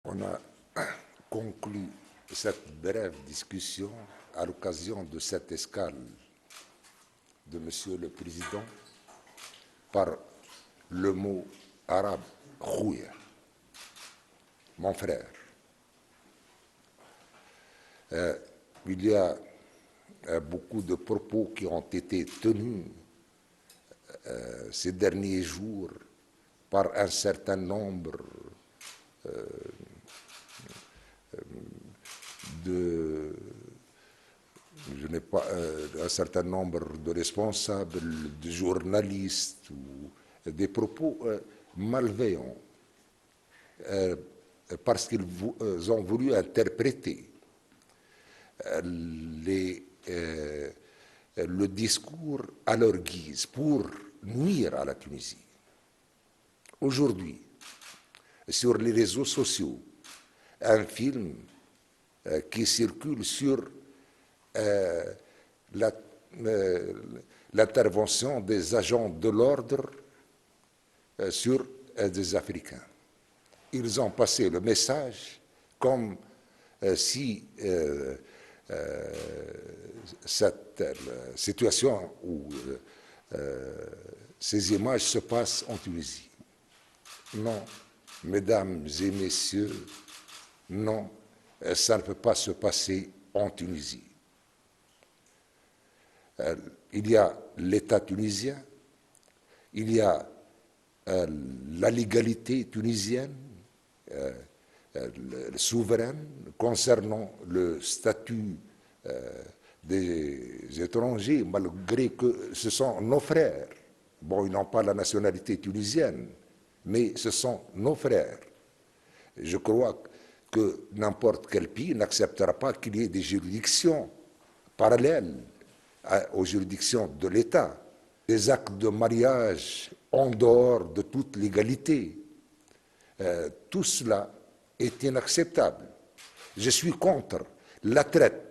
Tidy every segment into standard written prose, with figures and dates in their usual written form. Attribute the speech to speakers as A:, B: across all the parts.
A: On a conclu cette brève discussion à l'occasion de cette escale de Monsieur le Président par le mot arabe « khouya », mon frère. Il y a beaucoup de propos qui ont été tenus ces derniers jours par un certain nombre un certain nombre de responsables, de journalistes, ou des propos malveillants, parce qu'ils ont voulu interpréter le discours à leur guise pour nuire à la Tunisie. Aujourd'hui, sur les réseaux sociaux, un film qui circule sur l'intervention des agents de l'ordre sur des Africains. Ils ont passé le message comme si cette situation où ces images se passent en Tunisie. Non, mesdames et messieurs, non, ça ne peut pas se passer en Tunisie. Il y a l'État tunisien, il y a la légalité tunisienne, souveraine, concernant le statut des étrangers, malgré que ce sont nos frères. Bon, ils n'ont pas la nationalité tunisienne, mais ce sont nos frères. Je crois que n'importe quel pays n'acceptera pas qu'il y ait des juridictions parallèles aux juridictions de l'État, des actes de mariage en dehors de toute légalité. Tout cela est inacceptable. Je suis contre la traite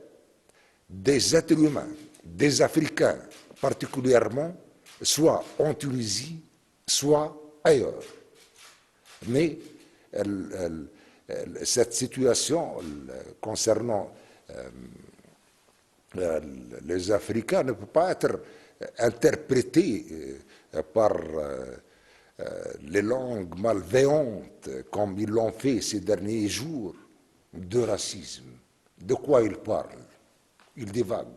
A: des êtres humains, des Africains particulièrement, soit en Tunisie, soit ailleurs. Mais cette situation concernant les Africains ne peut pas être interprétée par les langues malveillantes, comme ils l'ont fait ces derniers jours, de racisme. De quoi ils parlent? Ils divaguent.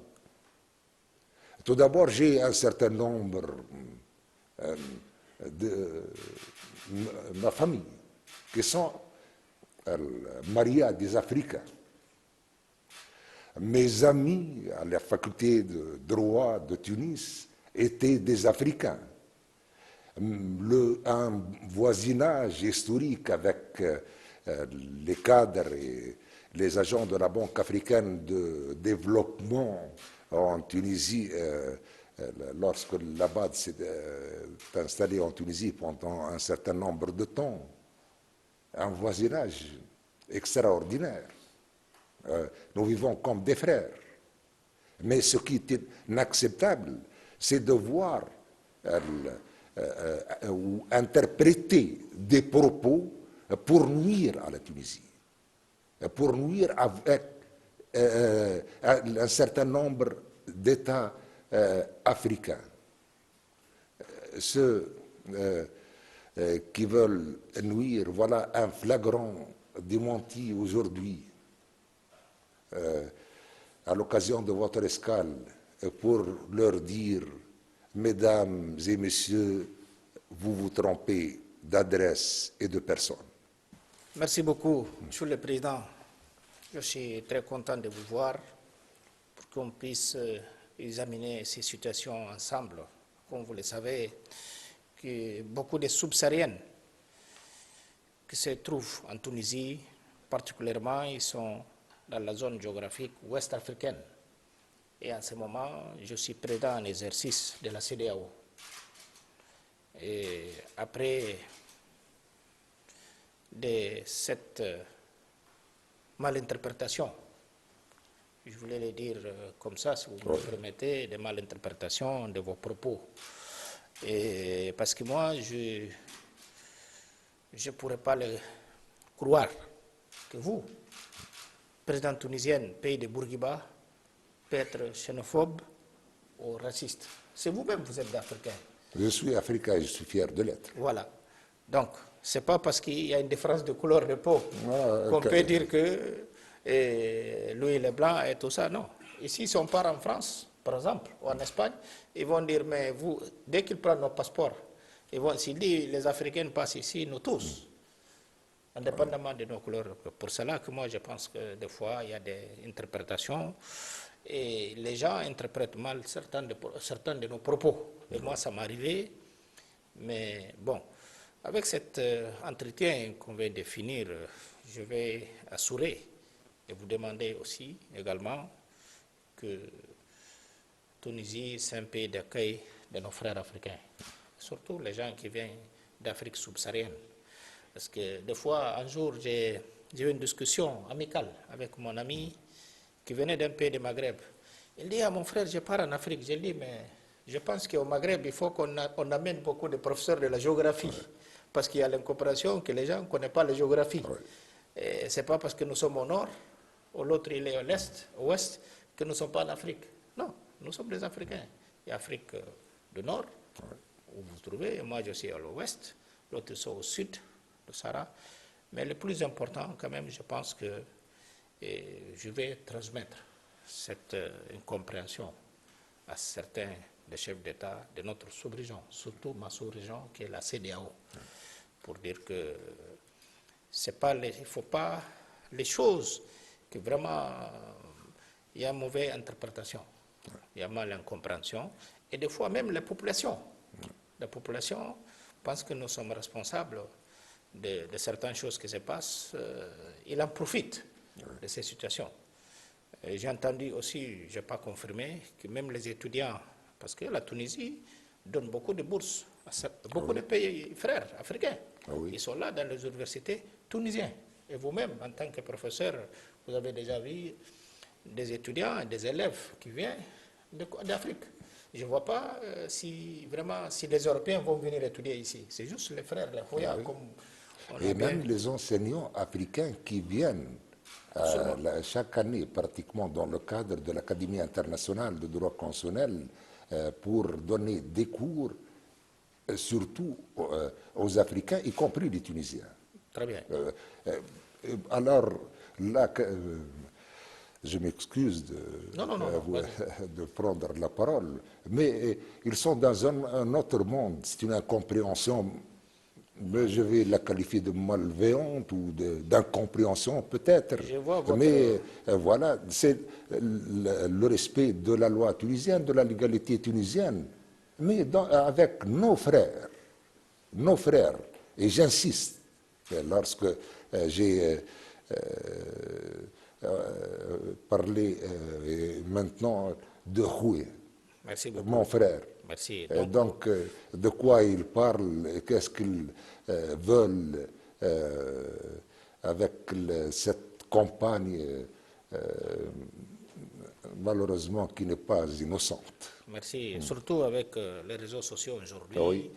A: Tout d'abord, j'ai un certain nombre de ma famille qui sont mariés à des Africains. Mes amis à la faculté de droit de Tunis étaient des Africains. Un voisinage historique avec les cadres et les agents de la Banque africaine de développement en Tunisie, lorsque l'ABAD s'est installé en Tunisie pendant un certain nombre de temps. Un voisinage extraordinaire. Nous vivons comme des frères. Mais ce qui est inacceptable, c'est de voir ou interpréter des propos pour nuire à la Tunisie, pour nuire avec un certain nombre d'États africains. Ceux qui veulent nuire, voilà un flagrant démenti aujourd'hui à l'occasion de votre escale pour leur dire: mesdames et messieurs, vous vous trompez d'adresse et de personne.
B: Merci beaucoup, Monsieur le Président. Je suis très content de vous voir pour qu'on puisse examiner ces situations ensemble. Comme vous le savez, que beaucoup de subsahariennes qui se trouvent en Tunisie, particulièrement, ils sont dans la zone géographique ouest-africaine. Et en ce moment, je suis président en exercice de la CEDEAO. Et après cette malinterprétation, je voulais le dire comme ça, si vous me permettez, de malinterprétation de vos propos. Et parce que moi, je ne pourrais pas le croire que vous, président tunisien, pays de Bourguiba, peut être xénophobe ou raciste. C'est vous-même, vous êtes africain.
A: Je suis africain et je suis fier de l'être.
B: Voilà. Donc, ce n'est pas parce qu'il y a une différence de couleur de peau qu'on
A: ok.
B: peut dire que lui, il est blanc et tout ça. Non. Ici, si on part en France, par exemple, ou en Espagne, ils vont dire, mais vous, dès qu'ils prennent nos passeports, s'ils disent, les Africains passent ici, nous tous, indépendamment de nos couleurs. Pour cela que moi, je pense que des fois, il y a des interprétations et les gens interprètent mal certains de nos propos. Et moi, ça m'est arrivé. Mais bon, avec cet entretien qu'on vient de finir, je vais assurer et vous demander aussi également que Tunisie, c'est un pays d'accueil de nos frères africains, surtout les gens qui viennent d'Afrique subsaharienne. Parce que des fois, un jour, j'ai eu une discussion amicale avec mon ami qui venait d'un pays du Maghreb. Il dit à mon frère, je pars en Afrique. J'ai dit, mais je pense qu'au Maghreb, il faut qu'on amène beaucoup de professeurs de la géographie. Parce qu'il y a l'incompréhension que les gens ne connaissent pas la géographie. Ce n'est pas parce que nous sommes au nord, ou l'autre il est à l'est, au ouest, que nous ne sommes pas en Afrique. Non, nous sommes des Africains. Il y a l'Afrique du nord, où vous vous trouvez, et moi je suis à l'ouest, l'autre ils sont au sud, le Sahara. Mais le plus important, quand même, je pense que je vais transmettre cette incompréhension à certains des chefs d'État de notre sous-région, surtout ma sous-région qui est la CEDEAO, pour dire que c'est pas il ne faut pas les choses que vraiment il y a une mauvaise interprétation, il y a mal incompréhension, et des fois même la population pense que nous sommes responsables de certaines choses qui se passent, il en profite de ces situations. J'ai entendu aussi, je n'ai pas confirmé, que même les étudiants, parce que la Tunisie donne beaucoup de bourses à beaucoup de pays frères africains. Ils sont là dans les universités tunisiennes. Et vous-même, en tant que professeur, vous avez déjà vu des étudiants et des élèves qui viennent d'Afrique. Je ne vois pas si les Européens vont venir étudier ici. C'est juste les frères, les Foya,
A: et même les enseignants africains qui viennent chaque année, pratiquement dans le cadre de l'Académie internationale de droit constitutionnel, pour donner des cours, surtout aux Africains, y compris les Tunisiens.
B: Très bien.
A: Alors, là, je m'excuse de prendre la parole, mais ils sont dans un autre monde. C'est une incompréhension, mais je vais la qualifier de malveillante ou d'incompréhension peut-être. Mais voilà, c'est le respect de la loi tunisienne, de la légalité tunisienne, mais avec nos frères, et j'insiste, lorsque j'ai parlé maintenant de Khoué, mon frère.
B: Merci.
A: Donc, de quoi ils parlent et qu'est-ce qu'ils veulent avec cette campagne malheureusement qui n'est pas innocente.
B: Merci, surtout avec les réseaux sociaux aujourd'hui.
A: Oui.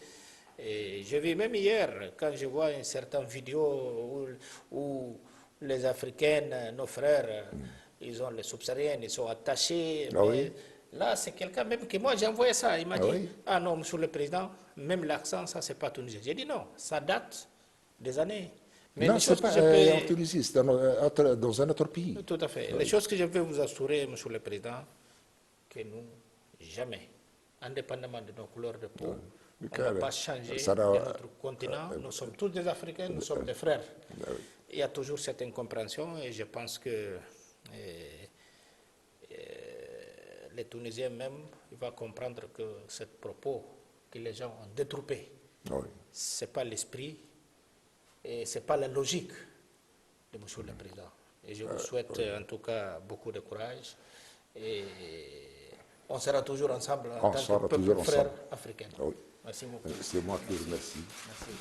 B: Et je vis même hier, quand je vois une certaine vidéo où les Africaines, nos frères, ils ont les subsahariennes, ils sont attachés. Là, c'est quelqu'un même que moi, j'ai envoyé ça. Il m'a dit, ah non, monsieur le président, même l'accent, ça, c'est pas tunisien. J'ai dit non, ça date des années. Mais
A: non, c'est pas en Tunisie, c'est dans un autre pays.
B: Tout à fait. Les choses que je veux vous assurer, monsieur le président, que nous, jamais, indépendamment de nos couleurs de peau, on ne va pas changer de notre continent. Nous sommes tous des Africains, nous sommes des frères. Il y a toujours cette incompréhension et je pense que les Tunisiens même, ils vont comprendre que ce propos que les gens ont détroupé, ce n'est pas l'esprit et ce n'est pas la logique de monsieur le président. Et je vous souhaite en tout cas beaucoup de courage et on sera toujours ensemble en tant que peuple frère africain. Merci beaucoup.
A: C'est moi qui vous remercie.
B: Merci.